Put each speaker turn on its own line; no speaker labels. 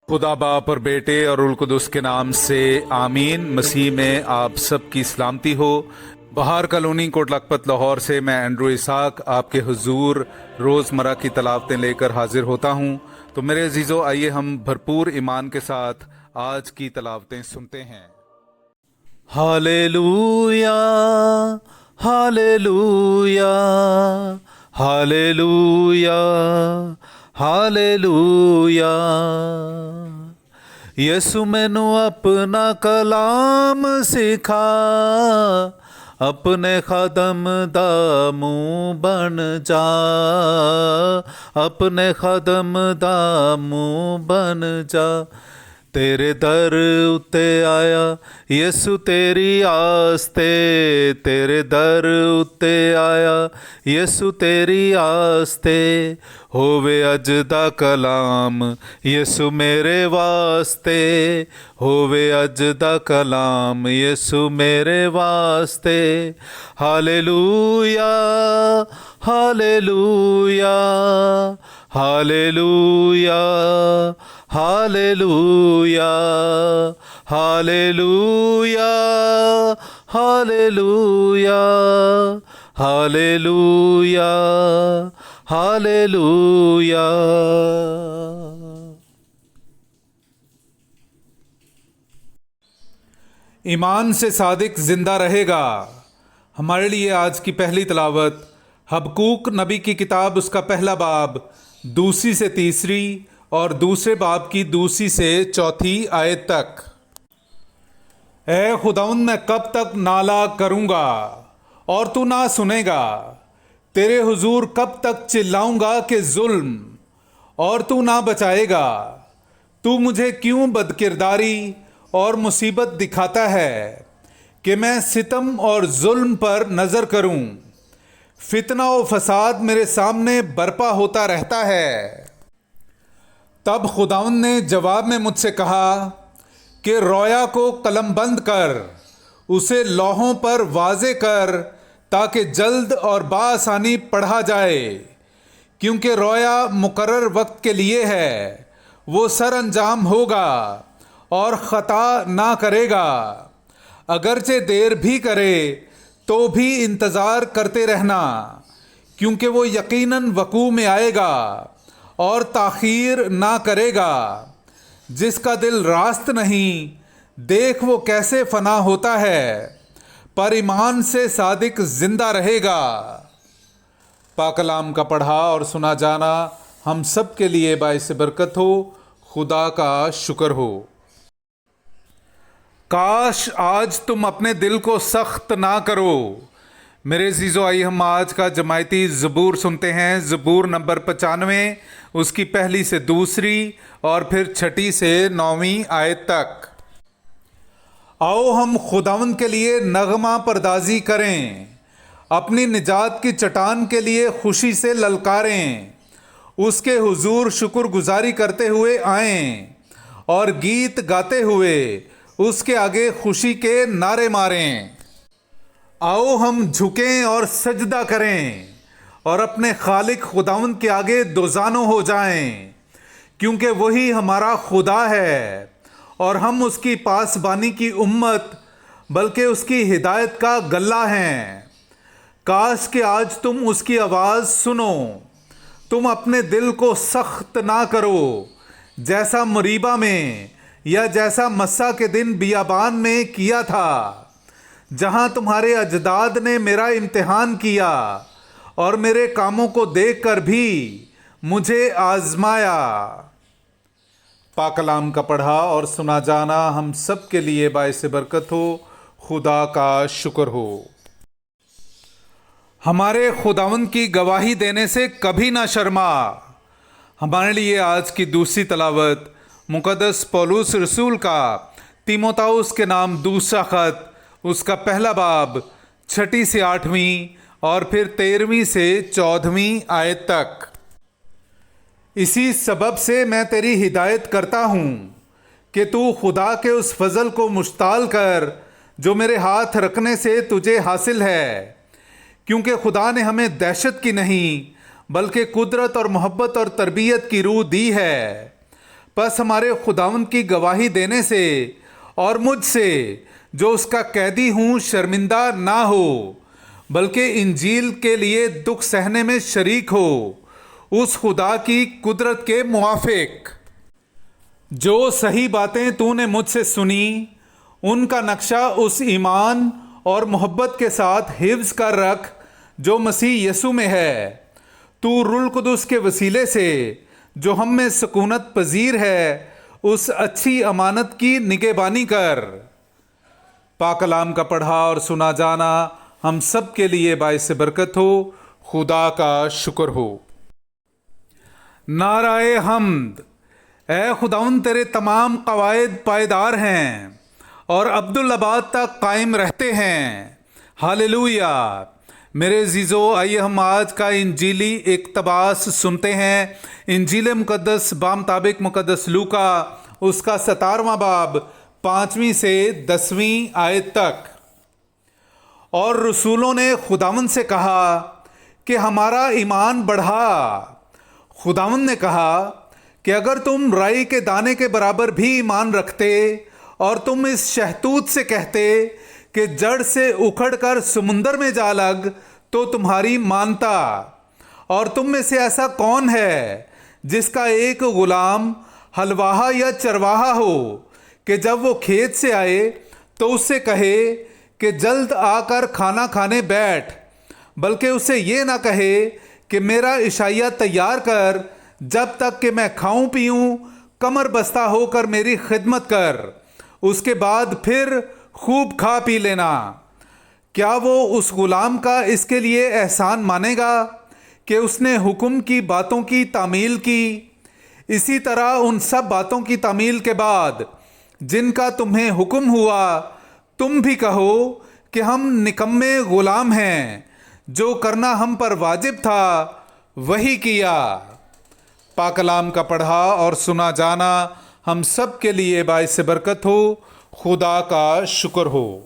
खुदा बाप और बेटे और उल कुदस के नाम से आमीन। मसीह में आप सब की सलामती हो। बहार कॉलोनी कोट लखपत लाहौर से मैं एंड्रू इसाक आपके हुजूर रोज़मर्रा की तलावतें लेकर हाजिर होता हूँ। तो मेरे अजीज़ों, आइए हम भरपूर ईमान के साथ आज की तलावतें सुनते हैं। Hallelujah, hallelujah, hallelujah, hallelujah. यसु मैनू अपना कलाम सिखा, अपने खादम दा मुंह बन जा, अपने खादम दा मुंह बन जा। तेरे दर उत्ते आया यसु तेरी आस्ते, तेरे दर उत्ते आया यसु तेरी आस्ते। होवे अज दा कलाम यसु मेरे वास्ते, होवे अज दा कलाम यसु मेरे वास्ते। हालेलुया, hallelujah, hallelujah, hallelujah, hallelujah, hallelujah, hallelujah, हालेलुया। ईमान से सादिक जिंदा रहेगा। हमारे लिए आज की पहली तलावत हबकूक नबी की किताब, उसका पहला बाब 2 से 3 और दूसरे बाब की 2 से 4 आयत तक। ए खुदाउन, मैं कब तक नाला करूँगा और तू ना सुनेगा? तेरे हुजूर कब तक चिल्लाऊँगा कि जुल्म और तू ना बचाएगा? तू मुझे क्यों बदकिरदारी और मुसीबत दिखाता है कि मैं सितम और जुल्म पर नज़र करूं? फितना और फसाद मेरे सामने बरपा होता रहता है। तब खुदाउन ने जवाब में मुझसे कहा कि रोया को कलमबंद कर, उसे लौहों पर वाज़े कर, ताकि जल्द और बाआसानी पढ़ा जाए। क्योंकि रोया मुकर्रर वक्त के लिए है, वो सर अंजाम होगा और ख़ता ना करेगा। अगरचे देर भी करे तो भी इंतज़ार करते रहना, क्योंकि वो यकीनन वकू में आएगा और ताख़ीर ना करेगा। जिसका दिल रास्त नहीं, देख वो कैसे फना होता है, पर ईमान से सादिक जिंदा रहेगा। पाक कलाम का पढ़ा और सुना जाना हम सब के लिए बाइस बरकत हो। खुदा का शुक्र हो। काश आज तुम अपने दिल को सख्त ना करो। मेरे अजीज़ों, आइए हम आज का जमायती ज़बूर सुनते हैं। ज़बूर नंबर 95, उसकी 1 से 2 और फिर 6 से 9 आयत तक। आओ हम खुदावन के लिए नगमा परदाजी करें, अपनी निजात की चट्टान के लिए खुशी से ललकारें। उसके हुजूर शुक्रगुजारी करते हुए आएं और गीत गाते हुए उसके आगे खुशी के नारे मारें। आओ हम झुकें और सजदा करें और अपने खालिक खुदावन के आगे दोजानो हो जाएं, क्योंकि वही हमारा खुदा है और हम उसकी पासबानी की उम्मत, बल्कि उसकी हिदायत का गल्ला हैं। काश कि आज तुम उसकी आवाज़ सुनो। तुम अपने दिल को सख्त ना करो, जैसा मरीबा में या जैसा मस्सा के दिन बियाबान में किया था, जहां तुम्हारे अजदाद ने मेरा इम्तिहान किया और मेरे कामों को देखकर भी मुझे आजमाया। पाक कलाम का पढ़ा और सुना जाना हम सब के लिए बाइस बरकत हो। खुदा का शुक्र हो। हमारे खुदावंद की गवाही देने से कभी ना शर्मा। हमारे लिए आज की दूसरी तलावत मुकद्दस पौलुस रसूल का तीमोथाउस के नाम दूसरा खत, उसका पहला बाब 6 से 8 और फिर 13 से 14 आयत तक। इसी सबब से मैं तेरी हिदायत करता हूँ कि तू खुदा के उस फजल को मुश्ताल कर जो मेरे हाथ रखने से तुझे हासिल है। क्योंकि खुदा ने हमें दहशत की नहीं बल्कि कुदरत और मोहब्बत और तरबियत की रूह दी है। بس ہمارے خداوند کی گواہی دینے سے اور مجھ سے جو اس کا قیدی ہوں شرمندہ نہ ہو، بلکہ انجیل کے لیے دکھ سہنے میں شریک ہو، اس خدا کی قدرت کے موافق۔ جو صحیح باتیں تو نے مجھ سے سنی ان کا نقشہ اس ایمان اور محبت کے ساتھ حفظ کر رکھ جو مسیح یسوع میں ہے۔ تو روح القدس کے وسیلے سے جو ہم میں سکونت پذیر ہے اس اچھی امانت کی نگہبانی کر۔ پاک کلام کا پڑھا اور سنا جانا ہم سب کے لیے باعث برکت ہو۔ خدا کا شکر ہو۔ نعرہ حمد۔ اے خداوند تیرے تمام قواعد پائیدار ہیں اور عبدالآباد تک قائم رہتے ہیں۔ ہاللویا۔ میرے عزیزو، آئیے ہم آج کا انجیلی اقتباس سنتے ہیں۔ انجیل مقدس بامطابق مقدس لوکا اس کا 17واں باب 5ویں سے 10ویں آیت تک۔ اور رسولوں نے خداوند سے کہا کہ ہمارا ایمان بڑھا۔ خداوند نے کہا کہ اگر تم رائی کے دانے کے برابر بھی ایمان رکھتے اور تم اس شہتوت سے کہتے کہ جڑ سے اکھڑ کر سمندر میں جا لگ تو تمہاری مانتا۔ اور تم میں سے ایسا کون ہے جس کا ایک غلام حلواہا یا چرواہا ہو کہ جب وہ کھیت سے آئے تو اس سے کہے کہ جلد آ کر کھانا کھانے بیٹھ، بلکہ اسے یہ نہ کہے کہ میرا عشائیہ تیار کر، جب تک کہ میں کھاؤں پیوں کمر بستہ ہو کر میری خدمت کر، اس کے بعد پھر خوب کھا پی لینا۔ کیا وہ اس غلام کا اس کے لیے احسان مانے گا کہ اس نے حکم کی باتوں کی تعمیل کی؟ اسی طرح ان سب باتوں کی تعمیل کے بعد جن کا تمہیں حکم ہوا تم بھی کہو کہ ہم نکمے غلام ہیں، جو کرنا ہم پر واجب تھا وہی کیا۔ پاک کلام کا پڑھا اور سنا جانا ہم سب کے لیے باعث برکت ہو۔ خدا کا شکر ہو۔